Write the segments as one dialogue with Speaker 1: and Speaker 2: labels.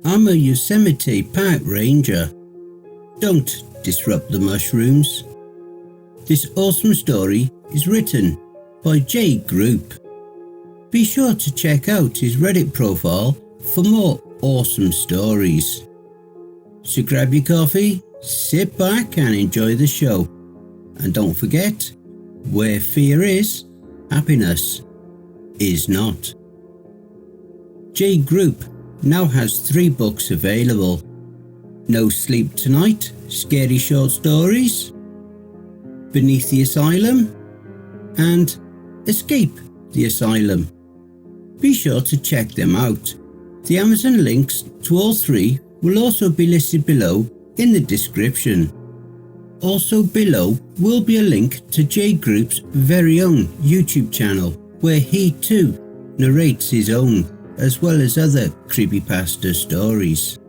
Speaker 1: I'm a Yosemite park ranger. Don't disrupt the mushrooms. This awesome story is written by Jgrupe. Be sure to check out his Reddit profile for more awesome stories. So grab your coffee, sit back and enjoy the show. And don't forget, where fear is, happiness is not. Jgrupe now has 3 books available. No Sleep Tonight, Scary Short Stories, Beneath the Asylum, and Escape the Asylum. Be sure to check them out. The Amazon links to all 3 will also be listed below in the description. Also below will be a link to Jgrupe's very own YouTube channel, where he too narrates his own as well as other creepypasta stories.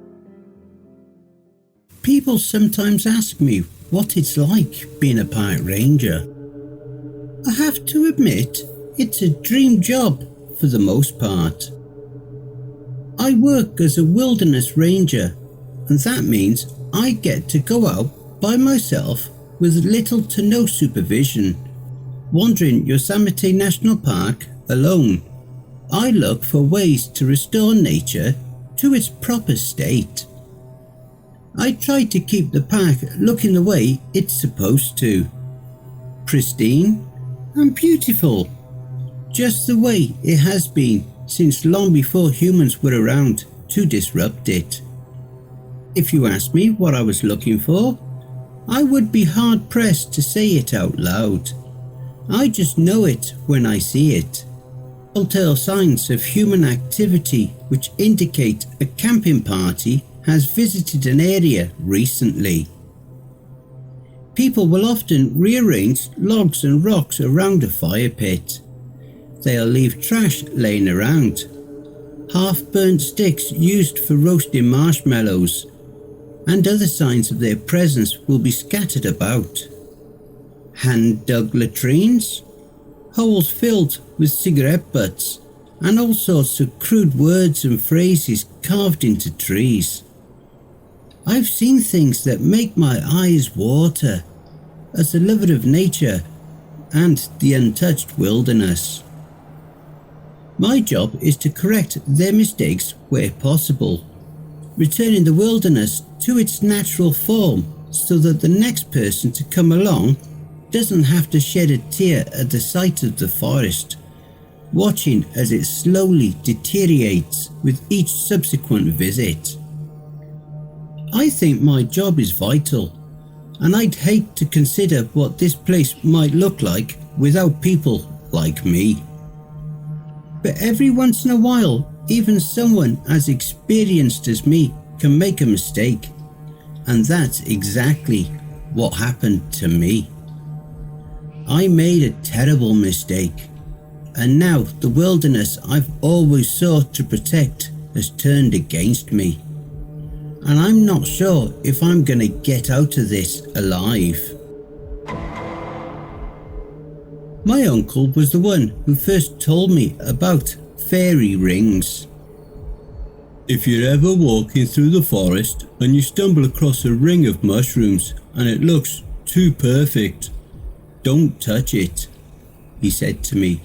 Speaker 1: People sometimes ask me what it's like being a park ranger. I have to admit, it's a dream job for the most part. I work as a wilderness ranger, and that means I get to go out by myself with little to no supervision, wandering Yosemite National Park alone. I look for ways to restore nature to its proper state. I try to keep the park looking the way it's supposed to. Pristine and beautiful, just the way it has been since long before humans were around to disrupt it. If you asked me what I was looking for, I would be hard pressed to say it out loud. I just know it when I see it. Telltale signs of human activity which indicate a camping party has visited an area recently. People will often rearrange logs and rocks around a fire pit. They'll leave trash laying around, half-burnt sticks used for roasting marshmallows, and other signs of their presence will be scattered about. Hand-dug latrines, holes filled with cigarette butts, and all sorts of crude words and phrases carved into trees. I've seen things that make my eyes water as a lover of nature and the untouched wilderness. My job is to correct their mistakes where possible, returning the wilderness to its natural form so that the next person to come along doesn't have to shed a tear at the sight of the forest, watching as it slowly deteriorates with each subsequent visit. I think my job is vital, and I'd hate to consider what this place might look like without people like me. But every once in a while, even someone as experienced as me can make a mistake, and that's exactly what happened to me. I made a terrible mistake, and now the wilderness I've always sought to protect has turned against me. And I'm not sure if I'm gonna get out of this alive. My uncle was the one who first told me about fairy rings. If you're ever walking through the forest and you stumble across a ring of mushrooms and it looks too perfect, don't touch it, he said to me.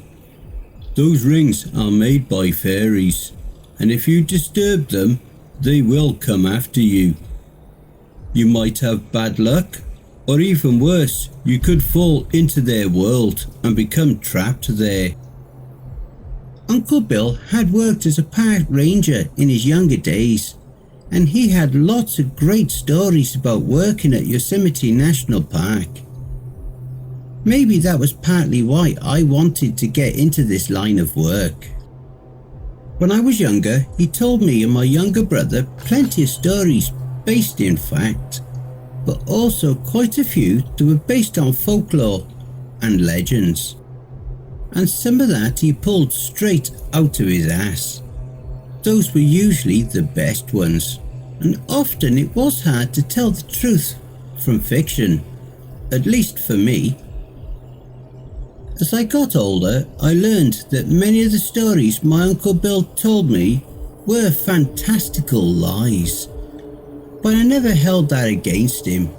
Speaker 1: Those rings are made by fairies, and if you disturb them, they will come after you. You might have bad luck, or even worse, you could fall into their world and become trapped there. Uncle Bill had worked as a park ranger in his younger days, and he had lots of great stories about working at Yosemite National Park. Maybe that was partly why I wanted to get into this line of work. When I was younger, he told me and my younger brother plenty of stories based in fact, but also quite a few that were based on folklore and legends. And some of that he pulled straight out of his ass. Those were usually the best ones, and often it was hard to tell the truth from fiction, at least for me. As I got older, I learned that many of the stories my Uncle Bill told me were fantastical lies, but I never held that against him.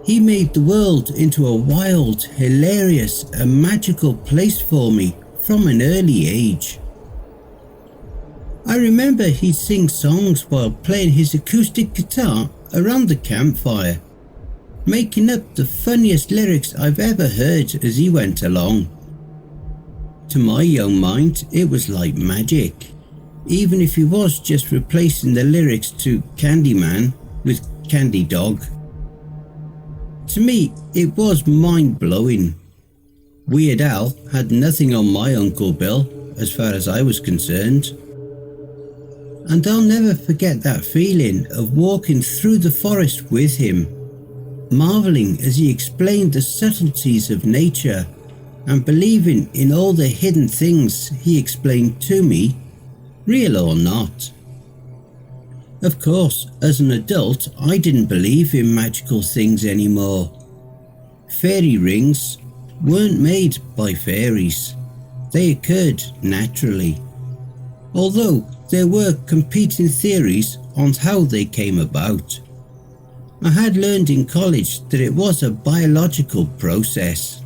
Speaker 1: He made the world into a wild, hilarious and magical place for me from an early age. I remember he'd sing songs while playing his acoustic guitar around the campfire, making up the funniest lyrics I've ever heard as he went along. To my young mind, it was like magic, even if he was just replacing the lyrics to Candyman with Candy Dog. To me, it was mind-blowing. Weird Al had nothing on my Uncle Bill as far as I was concerned. And I'll never forget that feeling of walking through the forest with him, marvelling as he explained the subtleties of nature and believing in all the hidden things he explained to me, real or not. Of course, as an adult, I didn't believe in magical things anymore. Fairy rings weren't made by fairies. They occurred naturally. Although there were competing theories on how they came about. I had learned in college that it was a biological process.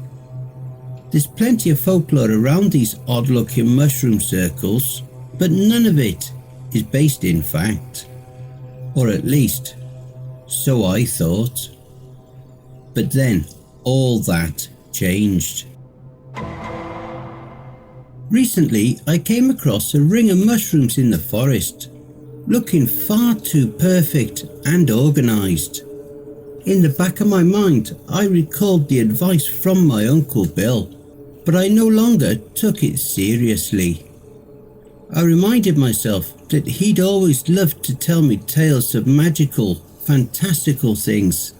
Speaker 1: There's plenty of folklore around these odd-looking mushroom circles, but none of it is based in fact. Or at least, so I thought. But then, all that changed. Recently, I came across a ring of mushrooms in the forest, looking far too perfect and organised. In the back of my mind, I recalled the advice from my Uncle Bill, but I no longer took it seriously. I reminded myself that he'd always loved to tell me tales of magical, fantastical things.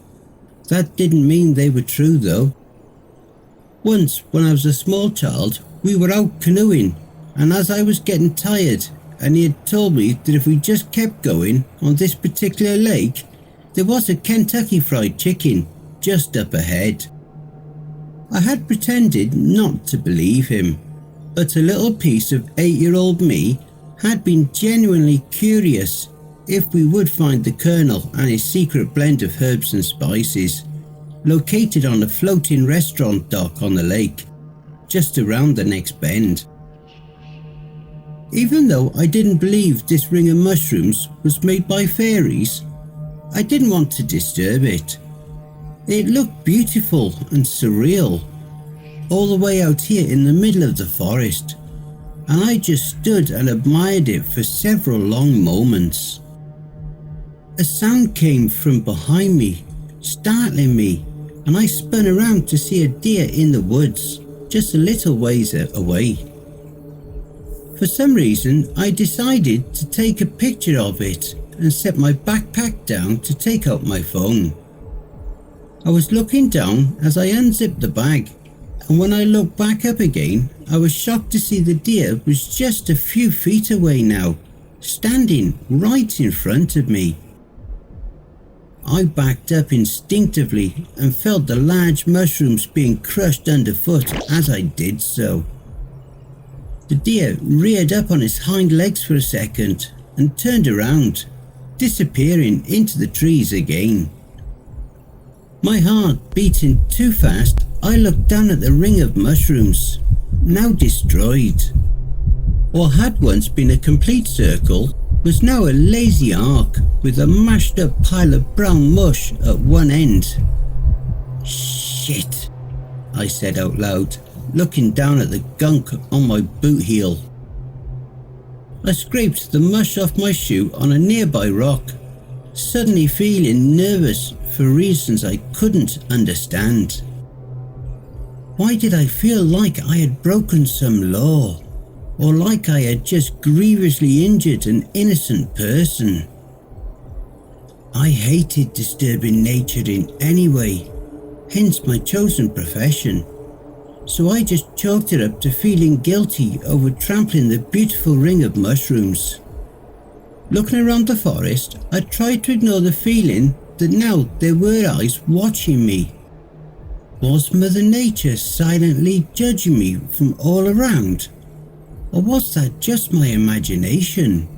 Speaker 1: That didn't mean they were true though. Once, when I was a small child, we were out canoeing, and as I was getting tired, and he had told me that if we just kept going on this particular lake, there was a Kentucky Fried Chicken just up ahead. I had pretended not to believe him, but a little piece of 8-year-old me had been genuinely curious if we would find the Colonel and his secret blend of herbs and spices, located on a floating restaurant dock on the lake, just around the next bend. Even though I didn't believe this ring of mushrooms was made by fairies, I didn't want to disturb it. It looked beautiful and surreal, all the way out here in the middle of the forest, and I just stood and admired it for several long moments. A sound came from behind me, startling me, and I spun around to see a deer in the woods, just a little ways away. For some reason, I decided to take a picture of it and set my backpack down to take out my phone. I was looking down as I unzipped the bag, and when I looked back up again, I was shocked to see the deer was just a few feet away now, standing right in front of me. I backed up instinctively and felt the large mushrooms being crushed underfoot as I did so. The deer reared up on its hind legs for a second and turned around, disappearing into the trees again. My heart beating too fast, I looked down at the ring of mushrooms, now destroyed. What had once been a complete circle was now a lazy arc with a mashed up pile of brown mush at one end. Shit, I said out loud, looking down at the gunk on my boot heel. I scraped the mush off my shoe on a nearby rock, suddenly feeling nervous for reasons I couldn't understand. Why did I feel like I had broken some law, or like I had just grievously injured an innocent person? I hated disturbing nature in any way, hence my chosen profession. So I just chalked it up to feeling guilty over trampling the beautiful ring of mushrooms. Looking around the forest, I tried to ignore the feeling that now there were eyes watching me. Was Mother Nature silently judging me from all around? Or was that just my imagination?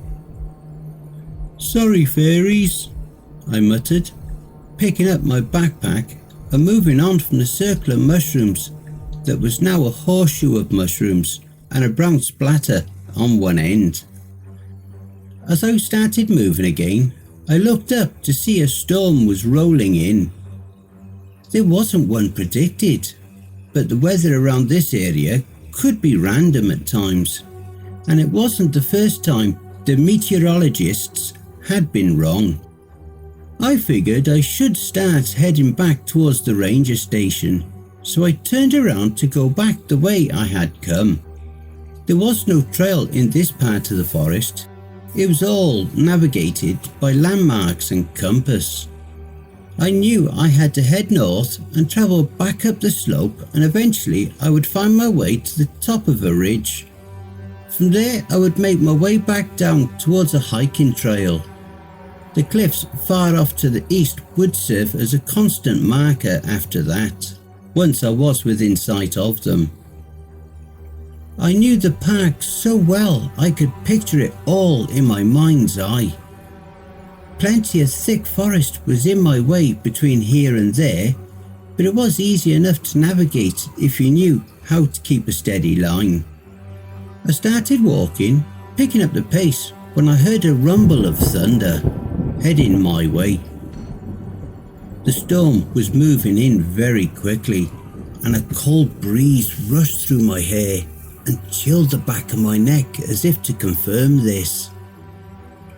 Speaker 1: "Sorry, fairies," I muttered, picking up my backpack and moving on from the circle of mushrooms that was now a horseshoe of mushrooms and a brown splatter on one end. As I started moving again, I looked up to see a storm was rolling in. There wasn't one predicted, but the weather around this area could be random at times, and it wasn't the first time the meteorologists had been wrong. I figured I should start heading back towards the ranger station, so I turned around to go back the way I had come. There was no trail in this part of the forest. It was all navigated by landmarks and compass. I knew I had to head north and travel back up the slope, and eventually I would find my way to the top of a ridge. From there I would make my way back down towards a hiking trail. The cliffs far off to the east would serve as a constant marker after that, once I was within sight of them. I knew the park so well I could picture it all in my mind's eye. Plenty of thick forest was in my way between here and there, but it was easy enough to navigate if you knew how to keep a steady line. I started walking, picking up the pace, when I heard a rumble of thunder heading my way. The storm was moving in very quickly, and a cold breeze rushed through my hair and chilled the back of my neck as if to confirm this.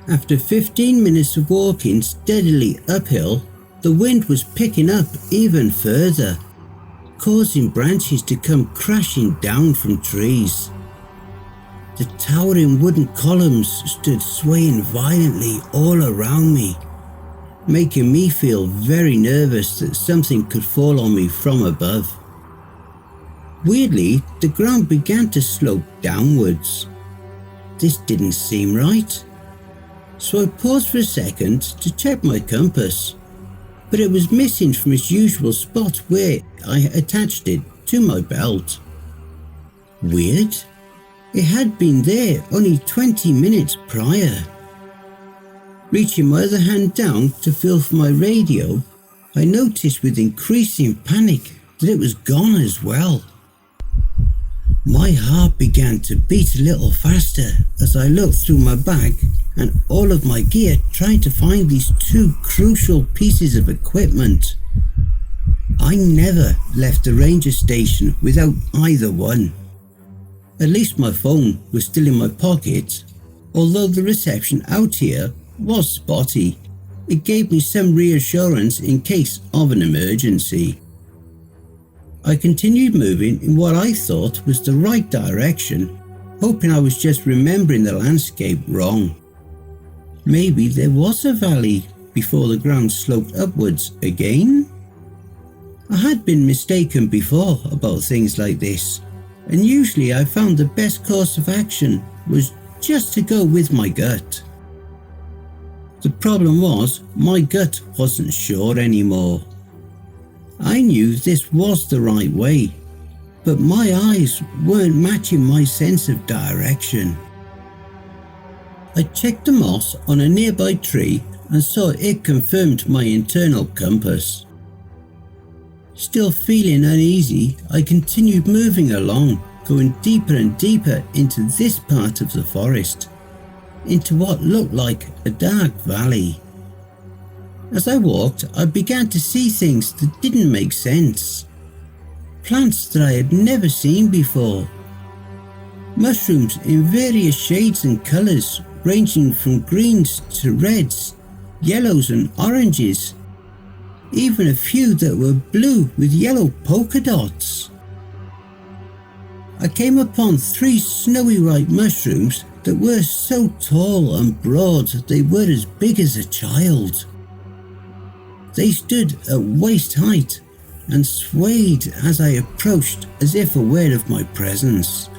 Speaker 1: After 15 minutes of walking steadily uphill, the wind was picking up even further, causing branches to come crashing down from trees. The towering wooden columns stood swaying violently all around me, making me feel very nervous that something could fall on me from above. Weirdly, the ground began to slope downwards. This didn't seem right. So I paused for a second to check my compass, but it was missing from its usual spot where I attached it to my belt. Weird. It had been there only 20 minutes prior. Reaching my other hand down to feel for my radio, I noticed with increasing panic that it was gone as well. My heart began to beat a little faster as I looked through my bag and all of my gear trying to find these two crucial pieces of equipment. I never left the ranger station without either one. At least my phone was still in my pocket, although the reception out here was spotty. It gave me some reassurance in case of an emergency. I continued moving in what I thought was the right direction, hoping I was just remembering the landscape wrong. Maybe there was a valley before the ground sloped upwards again? I had been mistaken before about things like this, and usually I found the best course of action was just to go with my gut. The problem was, my gut wasn't sure anymore. I knew this was the right way, but my eyes weren't matching my sense of direction. I checked the moss on a nearby tree and saw it confirmed my internal compass. Still feeling uneasy, I continued moving along, going deeper and deeper into this part of the forest, into what looked like a dark valley. As I walked, I began to see things that didn't make sense. Plants that I had never seen before. Mushrooms in various shades and colours, ranging from greens to reds, yellows and oranges. Even a few that were blue with yellow polka dots. I came upon 3 snowy white mushrooms that were so tall and broad they were as big as a child. They stood at waist height and swayed as I approached as if aware of my presence.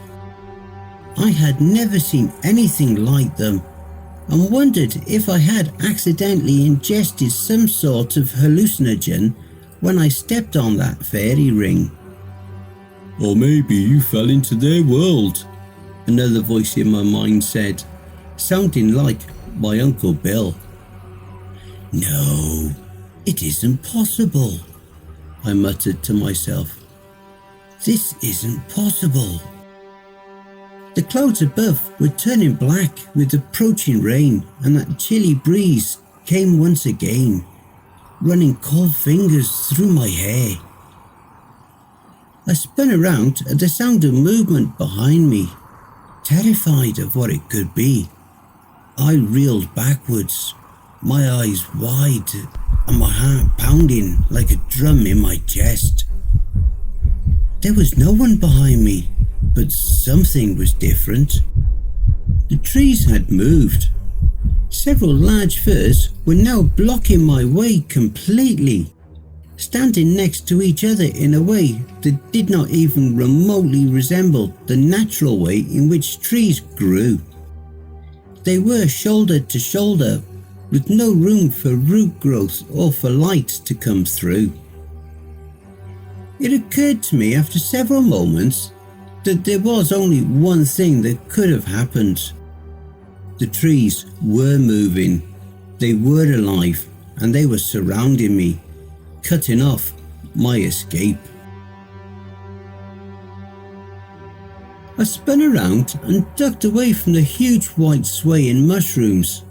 Speaker 1: I had never seen anything like them and wondered if I had accidentally ingested some sort of hallucinogen when I stepped on that fairy ring. Or maybe you fell into their world, another voice in my mind said, sounding like my Uncle Bill. No, it isn't possible, I muttered to myself. This isn't possible. The clouds above were turning black with approaching rain, and that chilly breeze came once again, running cold fingers through my hair. I spun around at the sound of movement behind me, terrified of what it could be. I reeled backwards, my eyes wide and my heart pounding like a drum in my chest. There was no one behind me, but something was different. The trees had moved. Several large firs were now blocking my way completely, standing next to each other in a way that did not even remotely resemble the natural way in which trees grew. They were shoulder to shoulder, with no room for root growth or for light to come through. It occurred to me after several moments that there was only one thing that could have happened. The trees were moving, they were alive, and they were surrounding me, cutting off my escape. I spun around and ducked away from the huge white swaying mushrooms,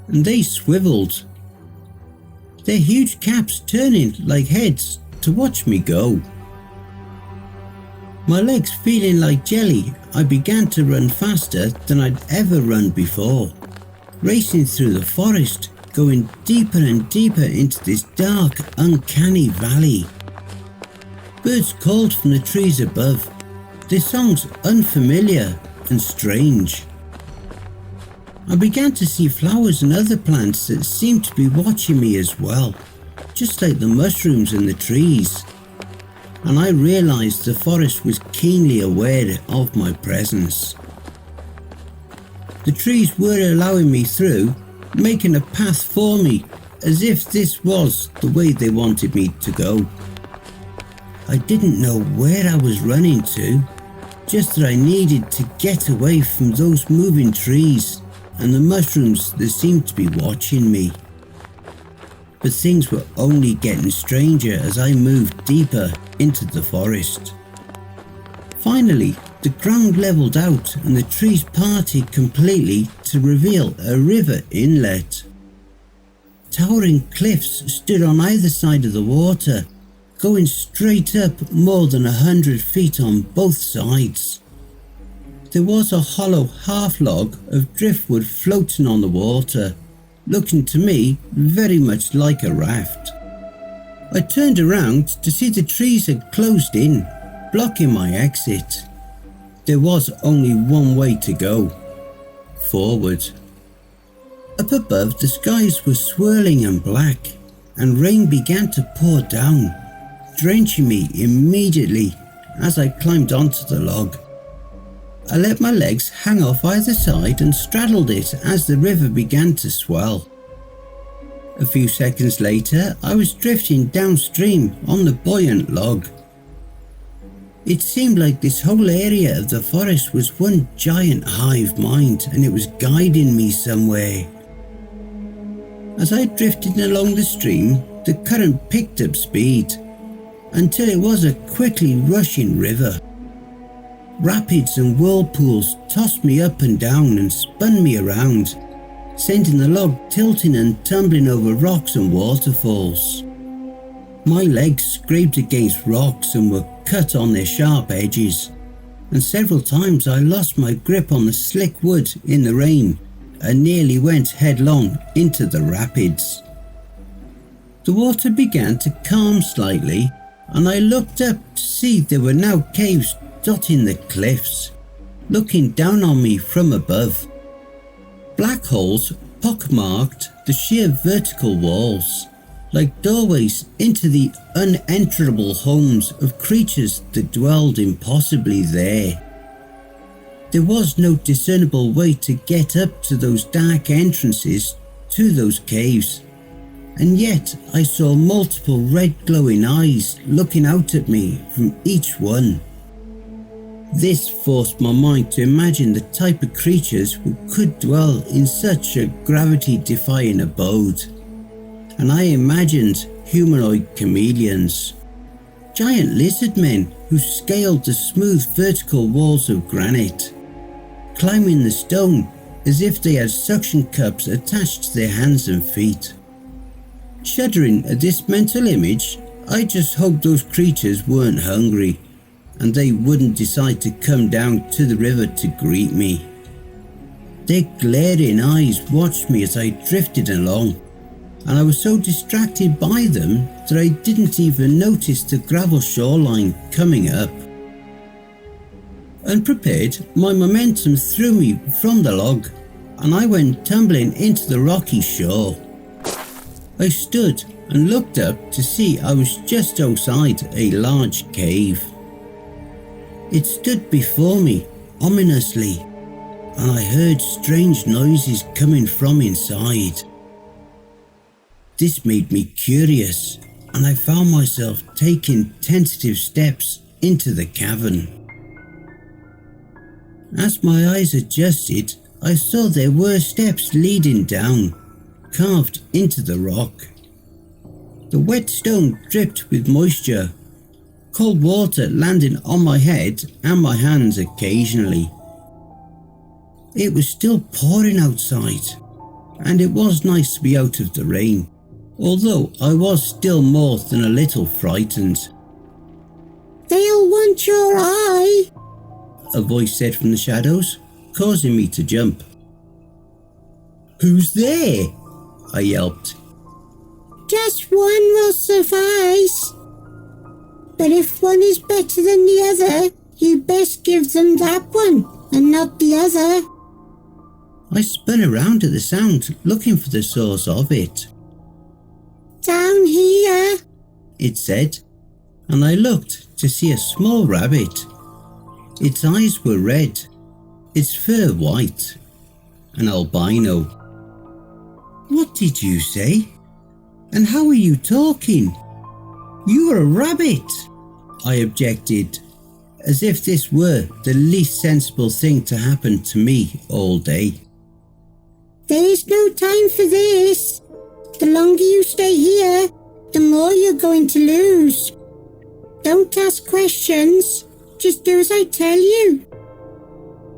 Speaker 1: and they swiveled, their huge caps turning like heads to watch me go. My legs feeling like jelly, I began to run faster than I'd ever run before, racing through the forest, going deeper and deeper into this dark, uncanny valley. Birds called from the trees above, their songs unfamiliar and strange. I began to see flowers and other plants that seemed to be watching me as well, just like the mushrooms and the trees. And I realized the forest was keenly aware of my presence. The trees were allowing me through, making a path for me, as if this was the way they wanted me to go. I didn't know where I was running to, just that I needed to get away from those moving trees and the mushrooms that seemed to be watching me. But things were only getting stranger as I moved deeper into the forest. Finally, the ground leveled out and the trees parted completely to reveal a river inlet. Towering cliffs stood on either side of the water, going straight up more than 100 feet on both sides. There was a hollow half log of driftwood floating on the water, looking to me very much like a raft. I turned around to see the trees had closed in, blocking my exit. There was only one way to go, forward. Up above, the skies were swirling and black, and rain began to pour down, drenching me immediately as I climbed onto the log. I let my legs hang off either side and straddled it as the river began to swell. A few seconds later, I was drifting downstream on the buoyant log. It seemed like this whole area of the forest was one giant hive mind, and it was guiding me somewhere. As I drifted along the stream, the current picked up speed, until it was a quickly rushing river. Rapids and whirlpools tossed me up and down and spun me around, sending the log tilting and tumbling over rocks and waterfalls. My legs scraped against rocks and were cut on their sharp edges, and several times I lost my grip on the slick wood in the rain and nearly went headlong into the rapids. The water began to calm slightly, and I looked up to see there were now caves dotting the cliffs, looking down on me from above. Black holes pockmarked the sheer vertical walls, like doorways into the unenterable homes of creatures that dwelled impossibly there. There was no discernible way to get up to those dark entrances to those caves, and yet I saw multiple red glowing eyes looking out at me from each one. This forced my mind to imagine the type of creatures who could dwell in such a gravity-defying abode. And I imagined humanoid chameleons, giant lizard men who scaled the smooth vertical walls of granite, climbing the stone as if they had suction cups attached to their hands and feet. Shuddering at this mental image, I just hoped those creatures weren't hungry and they wouldn't decide to come down to the river to greet me. Their glaring eyes watched me as I drifted along, and I was so distracted by them that I didn't even notice the gravel shoreline coming up. Unprepared, my momentum threw me from the log, and I went tumbling into the rocky shore. I stood and looked up to see I was just outside a large cave. It stood before me, ominously, and I heard strange noises coming from inside. This made me curious, and I found myself taking tentative steps into the cavern. As my eyes adjusted, I saw there were steps leading down, carved into the rock. The wet stone dripped with moisture, cold water landing on my head and my hands occasionally. It was still pouring outside, and it was nice to be out of the rain, although I was still more than a little frightened.
Speaker 2: "They'll want your eye,"
Speaker 1: a voice said from the shadows, causing me to jump. "Who's there?" I yelped.
Speaker 2: "Just one will suffice. But if one is better than the other, you best give them that one and not the other."
Speaker 1: I spun around at the sound, looking for the source of it.
Speaker 2: "Down here,"
Speaker 1: it said, and I looked to see a small rabbit. Its eyes were red, its fur white, an albino. "What did you say? And how are you talking? You are a rabbit," I objected, as if this were the least sensible thing to happen to me all day.
Speaker 2: "There is no time for this. The longer you stay here, the more you're going to lose. Don't ask questions, just do as I tell you."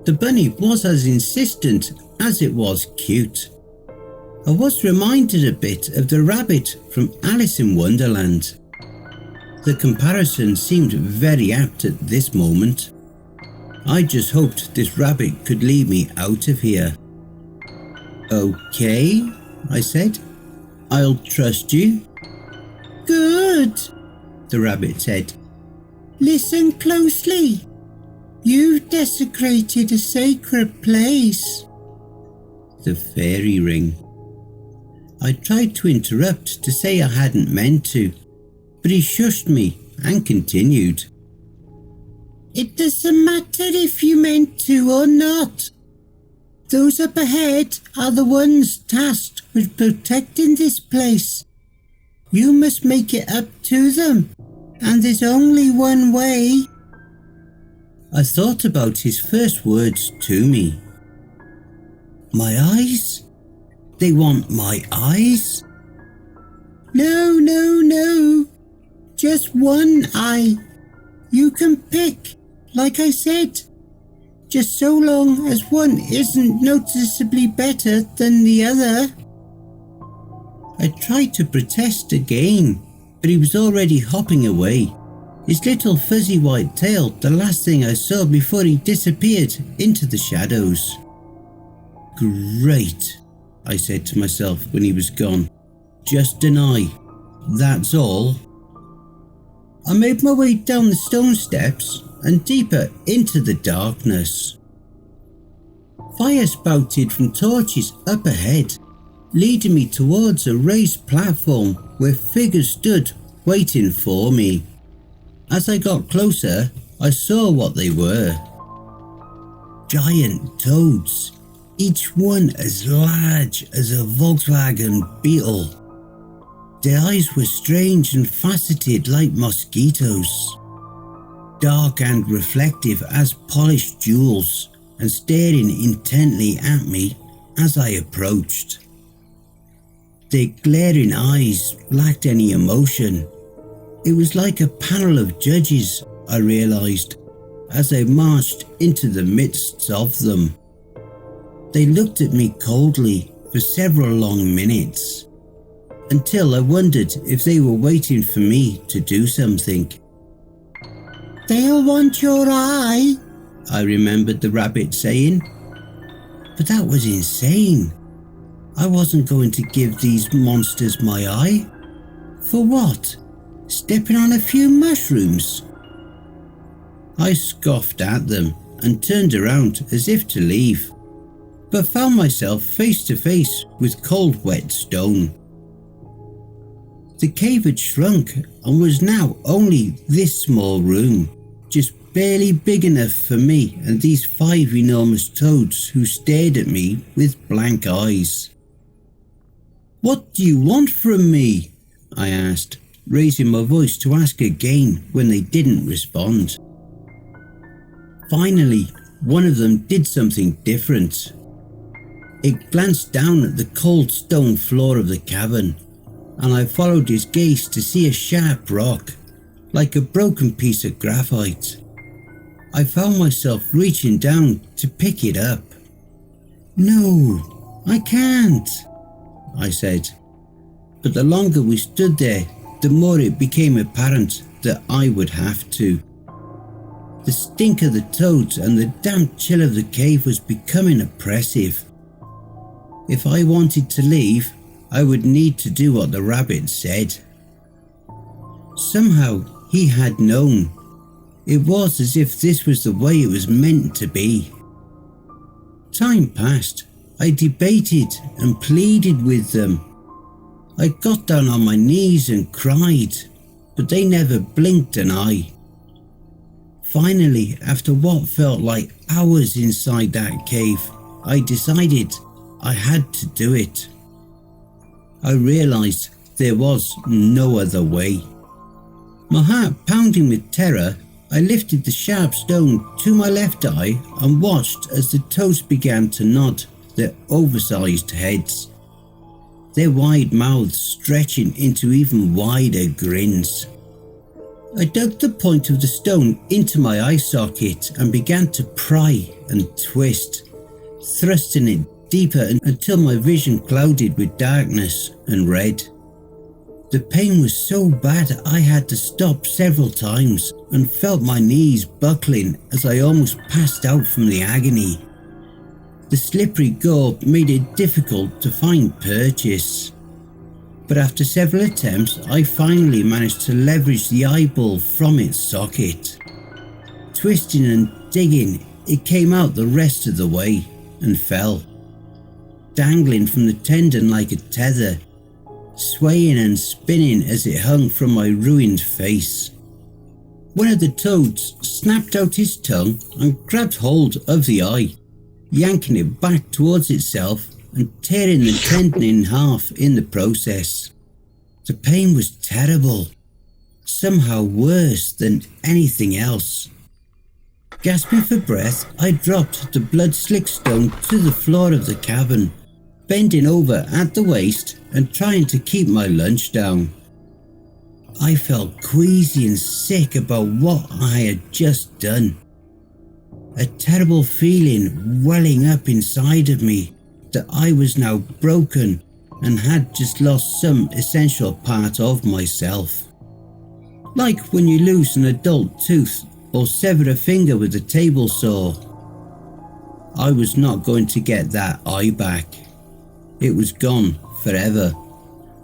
Speaker 1: The bunny was as insistent as it was cute. I was reminded a bit of the rabbit from Alice in Wonderland. The comparison seemed very apt at this moment. I just hoped this rabbit could lead me out of here. "Okay," I said. "I'll trust you."
Speaker 2: "Good,"
Speaker 1: the rabbit said.
Speaker 2: "Listen closely. You've desecrated a sacred place."
Speaker 1: The fairy ring. I tried to interrupt to say I hadn't meant to, but he shushed me and continued.
Speaker 2: "It doesn't matter if you meant to or not. Those up ahead are the ones tasked with protecting this place. You must make it up to them, and there's only one way."
Speaker 1: I thought about his first words to me. "My eyes? They want my eyes?"
Speaker 2: "No, no, no. Just one eye. You can pick, like I said. Just so long as one isn't noticeably better than the other."
Speaker 1: I tried to protest again, but he was already hopping away, his little fuzzy white tail the last thing I saw before he disappeared into the shadows. "Great," I said to myself when he was gone. "Just an eye, that's all." I made my way down the stone steps and deeper into the darkness. Fire spouted from torches up ahead, leading me towards a raised platform where figures stood waiting for me. As I got closer, I saw what they were. Giant toads, each one as large as a Volkswagen Beetle. Their eyes were strange and faceted like mosquitoes. dark and reflective as polished jewels and staring intently at me as I approached. Their glaring eyes lacked any emotion. It was like a panel of judges, I realised, as I marched into the midst of them. They looked at me coldly for several long minutes, until I wondered if they were waiting for me to do something.
Speaker 2: "They'll want your eye,"
Speaker 1: I remembered the rabbit saying. But that was insane. I wasn't going to give these monsters my eye. For what? Stepping on a few mushrooms? I scoffed at them and turned around as if to leave, but found myself face to face with cold wet stone. The cave had shrunk and was now only this small room, just barely big enough for me and these 5 enormous toads who stared at me with blank eyes. "What do you want from me?" I asked, raising my voice to ask again when they didn't respond. Finally, one of them did something different. It glanced down at the cold stone floor of the cavern, and I followed his gaze to see a sharp rock, like a broken piece of graphite. I found myself reaching down to pick it up. "No, I can't," I said. But the longer we stood there, the more it became apparent that I would have to. The stink of the toads and the damp chill of the cave was becoming oppressive. If I wanted to leave, I would need to do what the rabbit said. Somehow he had known. It was as if this was the way it was meant to be. Time passed. I debated and pleaded with them. I got down on my knees and cried, but they never blinked an eye. Finally, after what felt like hours inside that cave, I decided I had to do it. I realised there was no other way. My heart pounding with terror, I lifted the sharp stone to my left eye and watched as the toads began to nod their oversized heads, their wide mouths stretching into even wider grins. I dug the point of the stone into my eye socket and began to pry and twist, thrusting it deeper until my vision clouded with darkness and red. The pain was so bad I had to stop several times and felt my knees buckling as I almost passed out from the agony. The slippery gore made it difficult to find purchase. But after several attempts, I finally managed to leverage the eyeball from its socket. Twisting and digging, it came out the rest of the way and fell, dangling from the tendon like a tether, swaying and spinning as it hung from my ruined face. One of the toads snapped out his tongue and grabbed hold of the eye, yanking it back towards itself and tearing the tendon in half in the process. The pain was terrible, somehow worse than anything else. Gasping for breath, I dropped the blood-slick stone to the floor of the cavern, bending over at the waist and trying to keep my lunch down. I felt queasy and sick about what I had just done. A terrible feeling welling up inside of me that I was now broken and had just lost some essential part of myself. Like when you lose an adult tooth or sever a finger with a table saw. I was not going to get that eye back. It was gone forever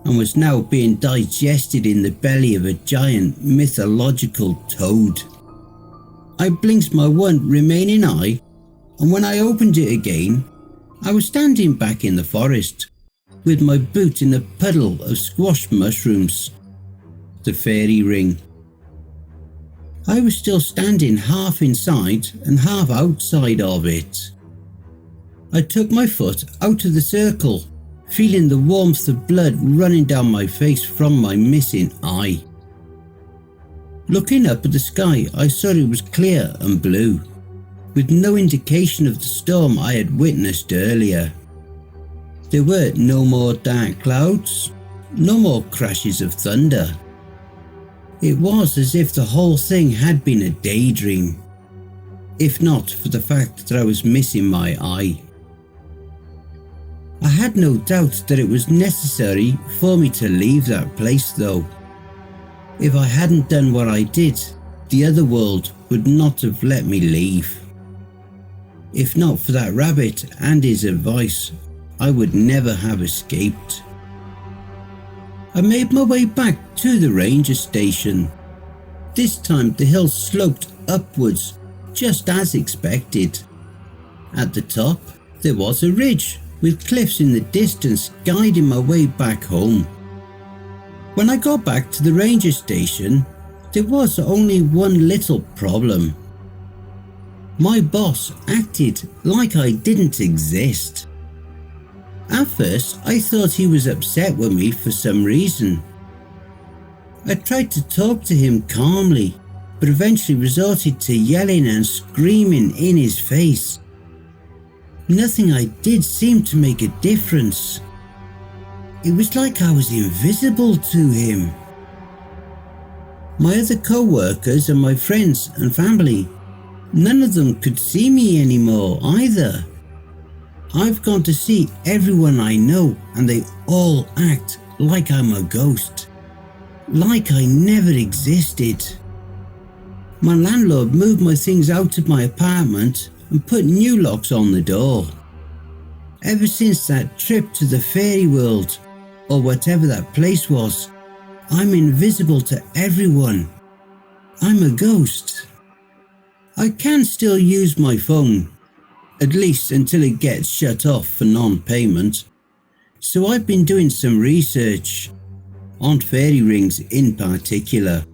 Speaker 1: and was now being digested in the belly of a giant mythological toad. I blinked my one remaining eye, and when I opened it again, I was standing back in the forest, with my boot in a puddle of squash mushrooms, the fairy ring. I was still standing half inside and half outside of it. I took my foot out of the circle, feeling the warmth of blood running down my face from my missing eye. Looking up at the sky, I saw it was clear and blue, with no indication of the storm I had witnessed earlier. There were no more dark clouds, no more crashes of thunder. It was as if the whole thing had been a daydream, if not for the fact that I was missing my eye. I had no doubt that it was necessary for me to leave that place though. If I hadn't done what I did, the other world would not have let me leave. If not for that rabbit and his advice, I would never have escaped. I made my way back to the ranger station. This time the hill sloped upwards, just as expected. At the top, there was a ridge with cliffs in the distance guiding my way back home. When I got back to the ranger station, there was only one little problem. My boss acted like I didn't exist. At first, I thought he was upset with me for some reason. I tried to talk to him calmly, but eventually resorted to yelling and screaming in his face. Nothing I did seemed to make a difference. It was like I was invisible to him. My other co-workers and my friends and family, none of them could see me anymore either. I've gone to see everyone I know and they all act like I'm a ghost. Like I never existed. My landlord moved my things out of my apartment and put new locks on the door. Ever since that trip to the fairy world, or whatever that place was, I'm invisible to everyone. I'm a ghost. I can still use my phone, at least until it gets shut off for non-payment. So I've been doing some research on fairy rings in particular.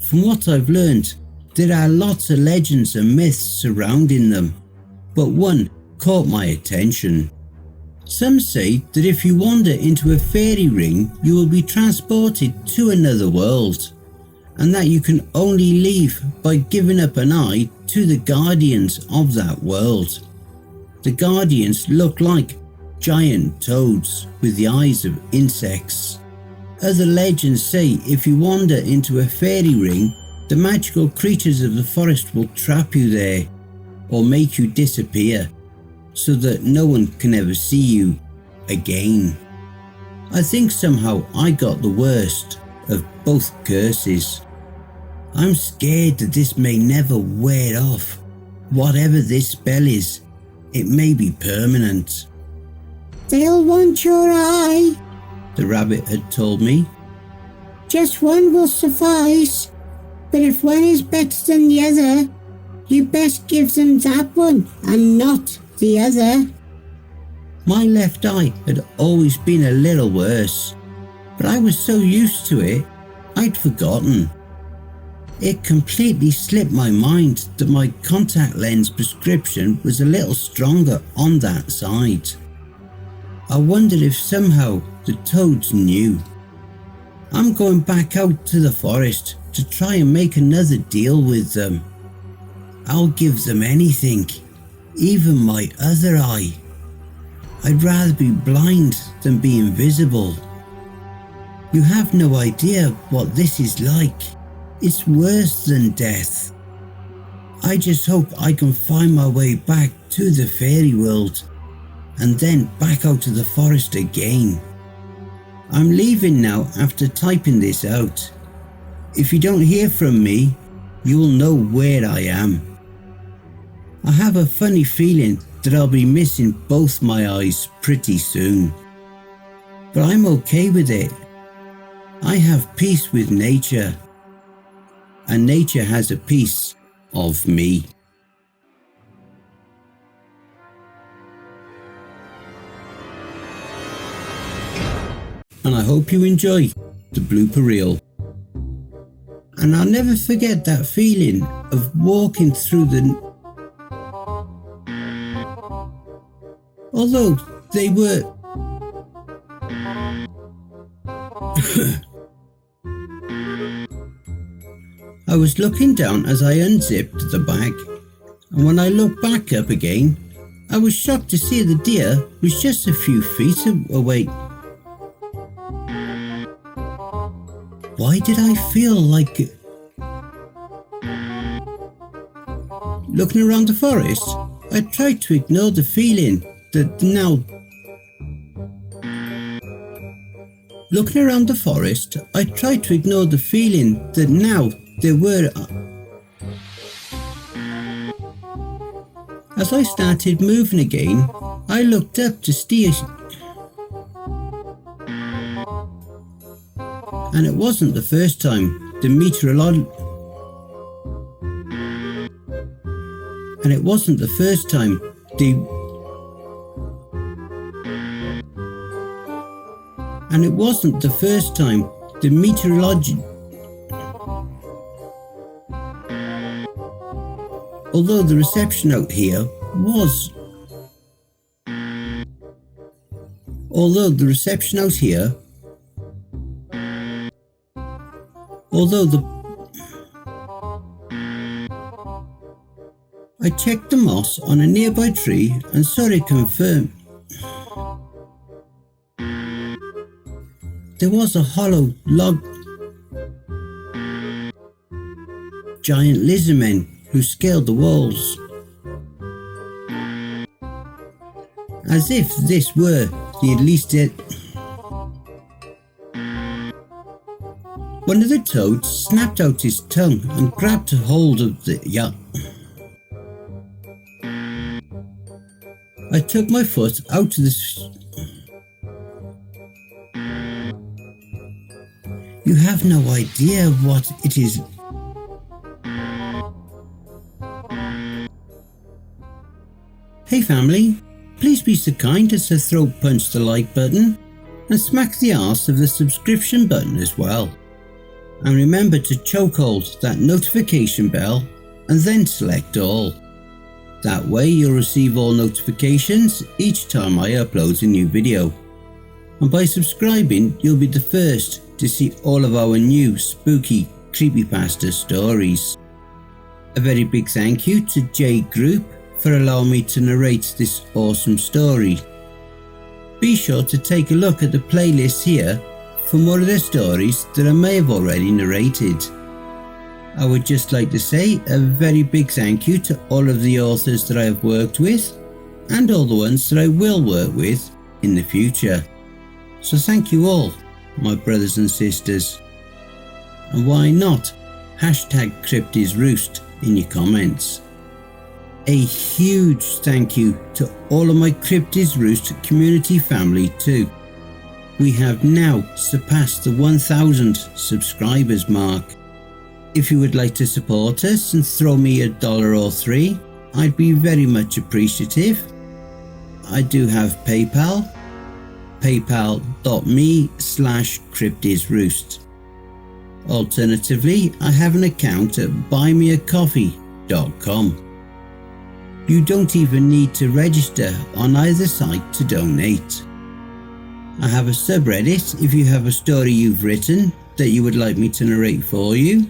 Speaker 1: From what I've learned, there are lots of legends and myths surrounding them, but one caught my attention. Some say that if you wander into a fairy ring, you will be transported to another world, and that you can only leave by giving up an eye to the guardians of that world. The guardians look like giant toads with the eyes of insects. Other legends say if you wander into a fairy ring, the magical creatures of the forest will trap you there or make you disappear so that no one can ever see you again. I think somehow I got the worst of both curses. I'm scared that this may never wear off. Whatever this spell is, it may be permanent.
Speaker 2: They'll want your eye,
Speaker 1: the rabbit had told me.
Speaker 2: Just one will suffice, but if one is better than the other, you best give them that one and not the other.
Speaker 1: My left eye had always been a little worse, but I was so used to it, I'd forgotten. It completely slipped my mind that my contact lens prescription was a little stronger on that side. I wondered if somehow the toads knew. I'm going back out to the forest to try and make another deal with them. I'll give them anything, even my other eye. I'd rather be blind than be invisible. You have no idea what this is like. It's worse than death. I just hope I can find my way back to the fairy world and then back out to the forest again. I'm leaving now after typing this out. If you don't hear from me, you will know where I am. I have a funny feeling that I'll be missing both my eyes pretty soon. But I'm okay with it. I have peace with nature, and nature has a piece of me. And I hope you enjoy the blooper reel. And I'll never forget that feeling of walking through the... Although they were... I was looking down as I unzipped the bag, and when I looked back up again, I was shocked to see the deer was just a few feet away. Why did I feel like... Looking around the forest, I tried to ignore the feeling that now... Looking around the forest, I tried to ignore the feeling that now there were... As I started moving again, I looked up to steer... And it wasn't the first time the meteorological... And it wasn't the first time the... And it wasn't the first time the meteorological... Although the reception out here was... Although the reception out here... Although the... I checked the moss on a nearby tree and saw it confirm. There was a hollow log. Giant lizardmen who scaled the walls. As if this were the at least it. One of the toads snapped out his tongue and grabbed a hold of the yacht. I took my foot out of the... You have no idea what it is. Hey family, please be so kind as to throat punch the like button and smack the arse of the subscription button as well. And remember to chokehold that notification bell and then select all. That way you'll receive all notifications each time I upload a new video. And by subscribing, you'll be the first to see all of our new spooky creepypasta stories. A very big thank you to Jgrupe for allowing me to narrate this awesome story. Be sure to take a look at the playlist here for more of the stories that I may have already narrated. I would just like to say a very big thank you to all of the authors that I have worked with and all the ones that I will work with in the future. So thank you all, my brothers and sisters. And why not hashtag Cryptids Roost in your comments. A huge thank you to all of my Cryptids Roost community family too. We have now surpassed the 1,000 subscribers mark. If you would like to support us and throw me $1 or $3, I'd be very much appreciative. I do have PayPal, paypal.me/cryptidsroost. Alternatively, I have an account at buymeacoffee.com. You don't even need to register on either site to donate. I have a subreddit if you have a story you've written that you would like me to narrate for you.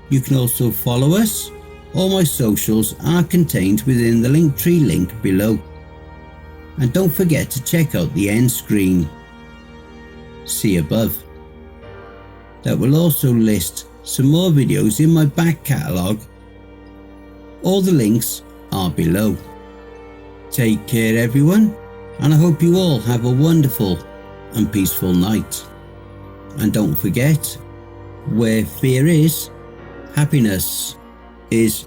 Speaker 1: You can also follow us. All my socials are contained within the Linktree link below. And don't forget to check out the end screen. See above. That will also list some more videos in my back catalogue. All the links are below. Take care everyone, and I hope you all have a wonderful and peaceful night. And don't forget, where fear is, happiness is.